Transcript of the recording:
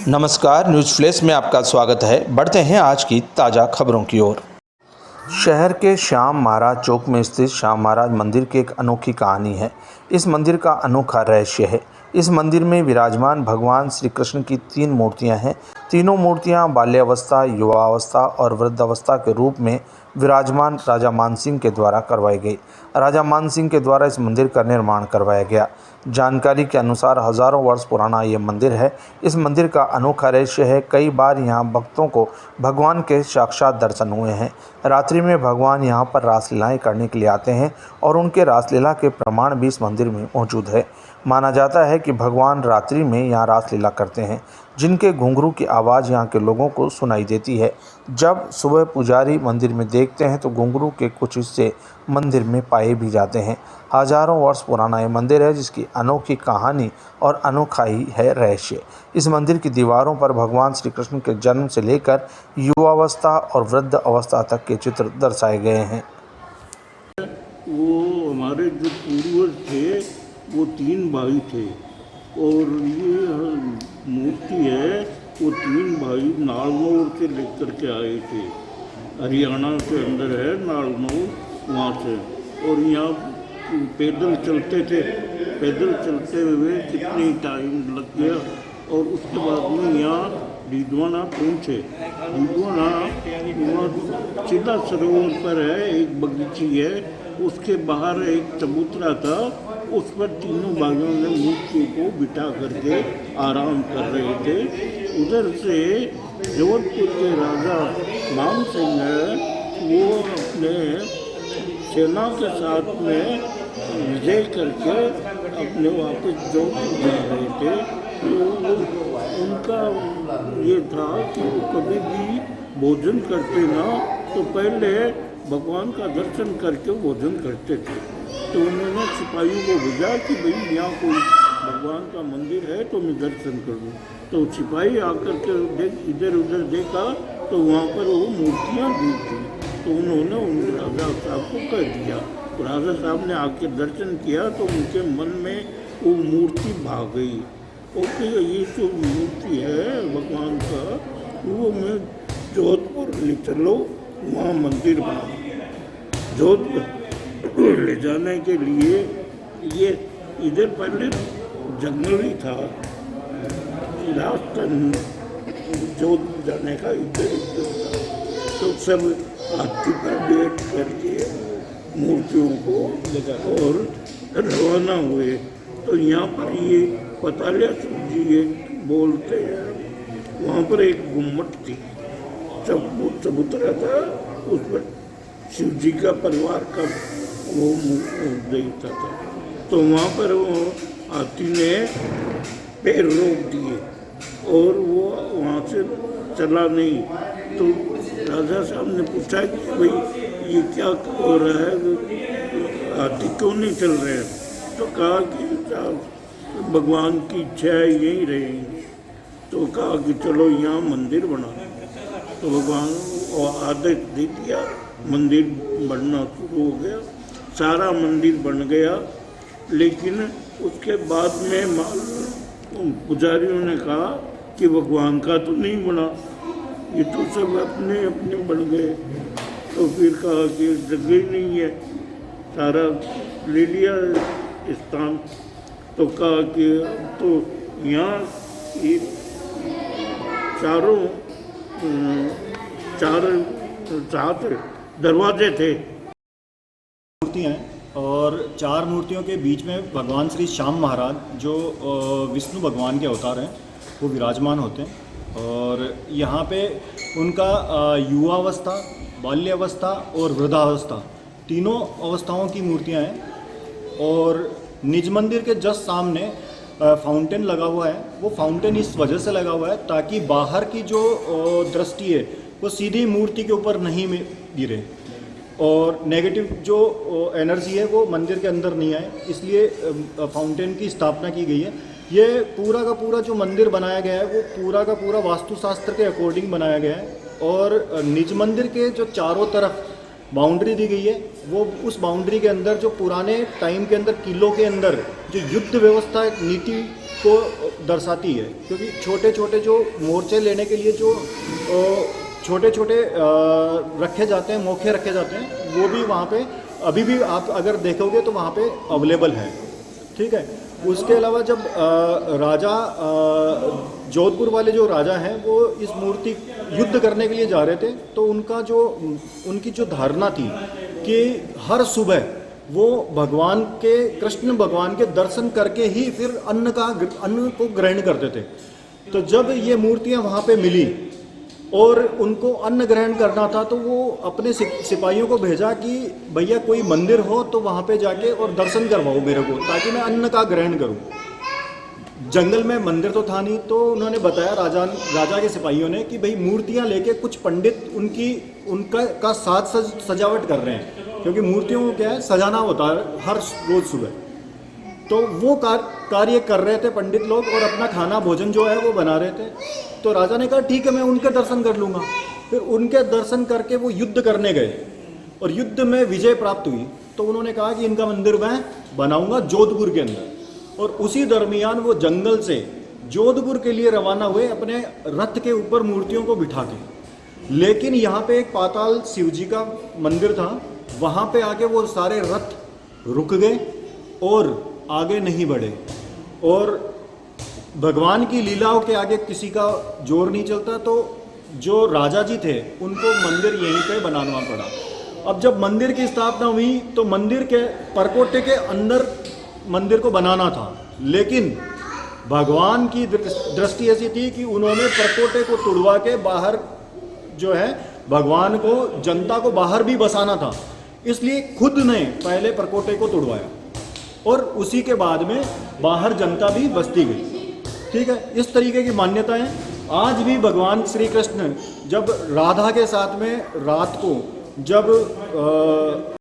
नमस्कार, news flash में आपका स्वागत है। बढ़ते हैं आज की ताज़ा खबरों की ओर। शहर के श्याम महाराज चौक में स्थित श्याम महाराज मंदिर की एक अनोखी कहानी है। इस मंदिर का अनोखा रहस्य है। इस मंदिर में विराजमान भगवान श्री कृष्ण की 3 मूर्तियां हैं। तीनों मूर्तियां बाल्यावस्था, युवावस्था और वृद्धावस्था के रूप में विराजमान राजा मानसिंह के द्वारा करवाई गई। राजा मानसिंह के द्वारा इस मंदिर का निर्माण करवाया गया। जानकारी के अनुसार हज़ारों वर्ष पुराना ये मंदिर है। इस मंदिर का अनोखा रहस्य है, कई बार यहाँ भक्तों को भगवान के साक्षात दर्शन हुए हैं। रात्रि में भगवान यहाँ पर रासलीलाएँ करने के लिए आते हैं और उनके रासलीला के प्रमाण भी इस मंदिर में मौजूद है। माना जाता है कि भगवान रात्रि में यहाँ रासलीला करते हैं, जिनके घुंघरू की आवाज़ यहाँ के लोगों को सुनाई देती है। जब सुबह पुजारी मंदिर में देखते हैं तो घुंघरू के कुछ हिस्से मंदिर में पाए भी जाते हैं। हज़ारों वर्ष पुराना ये मंदिर है, जिसकी अनोखी कहानी और अनोखा ही है रहस्य। इस मंदिर की दीवारों पर भगवान श्री कृष्ण के जन्म से लेकर युवावस्था और वृद्ध अवस्था तक के चित्र दर्शाए गए हैं। वो हमारे जो पूर्वज थे वो 3 भाई थे और ये मूर्ति है वो 3 भाई नारनौल से लेकर के आए थे। हरियाणा के अंदर है नारनौल, वहाँ से। और यहाँ पैदल चलते थे। पैदल चलते हुए कितनी टाइम लग गया और उसके बाद में यहाँ डीडवाना पहुँचे। डीडवाना वहाँ सीधा सरोवर पर है, एक बगीची है, उसके बाहर एक चबूतरा था, उस पर तीनों भाइयों ने मूर्ति को बिठा करके आराम कर रहे थे। उधर से जोधपुर के राजा मान सिंह वो अपने सेना के साथ में विजय करके अपने वापस जोधपुर जा रहे थे। तो उनका ये था कि वो कभी भी भोजन करते ना तो पहले भगवान का दर्शन करके भोजन करते थे। तो उन्होंने सिपाहियों को भेजा कि भाई यहाँ कोई भगवान का मंदिर है तो मैं दर्शन करूँ। तो सिपाही आकर के इधर उधर देखा तो वहाँ पर वो मूर्तियाँ दी थी। तो उन्होंने उन राजा साहब को कह दिया। तो राजा साहब ने आके दर्शन किया तो उनके मन में वो मूर्ति भाग गई। ओके, ये जो मूर्ति है भगवान का वो मैं जोधपुर ले चलो, वहाँ मंदिर बना। जोधपुर ले जाने के लिए ये इधर पहले जंगल ही था, रास्ता जोधपुर जाने का इधर था। तो सब हाथी पर बैठ करके मूर्तियों को और रवाना हुए। तो यहाँ पर ये पतालिया सूजी ये बोलते हैं, वहाँ पर एक गुम्मट थी, चबूतरा था, उस पर शिव जी का परिवार का वो देखता था। तो वहाँ पर वो हाथी ने पैर रोक दिए और वो वहाँ से चला नहीं। तो राजा साहब ने पूछा कि भाई ये क्या हो रहा है, हाथी क्यों नहीं चल रहे हैं? तो कहा कि भगवान की इच्छा है यहीं रहेंगे। तो कहा कि चलो यहाँ मंदिर बना। तो भगवान को आदेश दे दिया, मंदिर बनना शुरू हो गया। सारा मंदिर बन गया, लेकिन उसके बाद में पुजारियों ने कहा कि भगवान का तो नहीं बना, ये तो सब अपने अपने बन गए। तो फिर कहा कि जगह ही नहीं है, सारा ले लिया स्थान। तो कहा कि तो यहाँ ये सात दरवाजे थे। मूर्तियाँ हैं और 4 मूर्तियों के बीच में भगवान श्री श्याम महाराज जो विष्णु भगवान के अवतार हैं वो विराजमान होते हैं। और यहाँ पे उनका युवावस्था, बाल्यावस्था और वृद्धावस्था तीनों अवस्थाओं की मूर्तियाँ हैं। और निज मंदिर के जस्ट सामने फाउंटेन लगा हुआ है। वो फाउंटेन इस वजह से लगा हुआ है ताकि बाहर की जो दृष्टि है वो सीधी मूर्ति के ऊपर नहीं गिरे और नेगेटिव जो एनर्जी है वो मंदिर के अंदर नहीं आए, इसलिए फाउंटेन की स्थापना की गई है। ये पूरा का पूरा जो मंदिर बनाया गया है वो पूरा का पूरा वास्तुशास्त्र के अकॉर्डिंग बनाया गया है। और निज मंदिर के जो चारों तरफ बाउंड्री दी गई है, वो उस बाउंड्री के अंदर जो पुराने टाइम के अंदर किलों के अंदर जो युद्ध व्यवस्था नीति को दर्शाती है, क्योंकि छोटे छोटे जो मोर्चे लेने के लिए जो छोटे छोटे रखे जाते हैं, मौके रखे जाते हैं, वो भी वहाँ पे अभी भी आप अगर देखोगे तो वहाँ पे अवेलेबल है। ठीक है। उसके अलावा जब राजा जोधपुर वाले जो राजा हैं वो इस मूर्ति युद्ध करने के लिए जा रहे थे, तो उनकी जो धारणा थी कि हर सुबह वो भगवान के, कृष्ण भगवान के दर्शन करके ही फिर अन्न को ग्रहण करते थे। तो जब ये मूर्तियाँ वहाँ पे मिली और उनको अन्न ग्रहण करना था, तो वो अपने सिपाहियों को भेजा कि भैया कोई मंदिर हो तो वहाँ पे जाके और दर्शन करवाओ मेरे को, ताकि मैं अन्न का ग्रहण करूँ। जंगल में मंदिर तो था नहीं, तो उन्होंने बताया राजा के सिपाहियों ने कि भाई मूर्तियाँ लेके कुछ पंडित उनका साज सजावट कर रहे हैं, क्योंकि मूर्तियों को क्या है सजाना होता है हर रोज़ सुबह। तो वो कार्य कर रहे थे पंडित लोग और अपना खाना भोजन जो है वो बना रहे थे। तो राजा ने कहा ठीक है, मैं उनके दर्शन कर लूँगा। फिर उनके दर्शन करके वो युद्ध करने गए और युद्ध में विजय प्राप्त हुई। तो उन्होंने कहा कि इनका मंदिर मैं बनाऊंगा जोधपुर के अंदर। और उसी दरमियान वो जंगल से जोधपुर के लिए रवाना हुए अपने रथ के ऊपर मूर्तियों को बिठा के। लेकिन यहाँ पे एक पाताल शिव जी का मंदिर था, वहाँ पे आके वो सारे रथ रुक गए और आगे नहीं बढ़े। और भगवान की लीलाओं के आगे किसी का जोर नहीं चलता, तो जो राजा जी थे उनको मंदिर यहीं पे बनाना पड़ा। अब जब मंदिर की स्थापना हुई तो मंदिर के परकोटे के अंदर मंदिर को बनाना था, लेकिन भगवान की दृष्टि ऐसी थी कि उन्होंने परकोटे को तुड़वा के बाहर जो है भगवान को, जनता को बाहर भी बसाना था, इसलिए खुद ने पहले परकोटे को तुड़वाया और उसी के बाद में बाहर जनता भी बसती गई। ठीक है। इस तरीके की मान्यताएं आज भी भगवान श्री कृष्ण जब राधा के साथ में रात को जब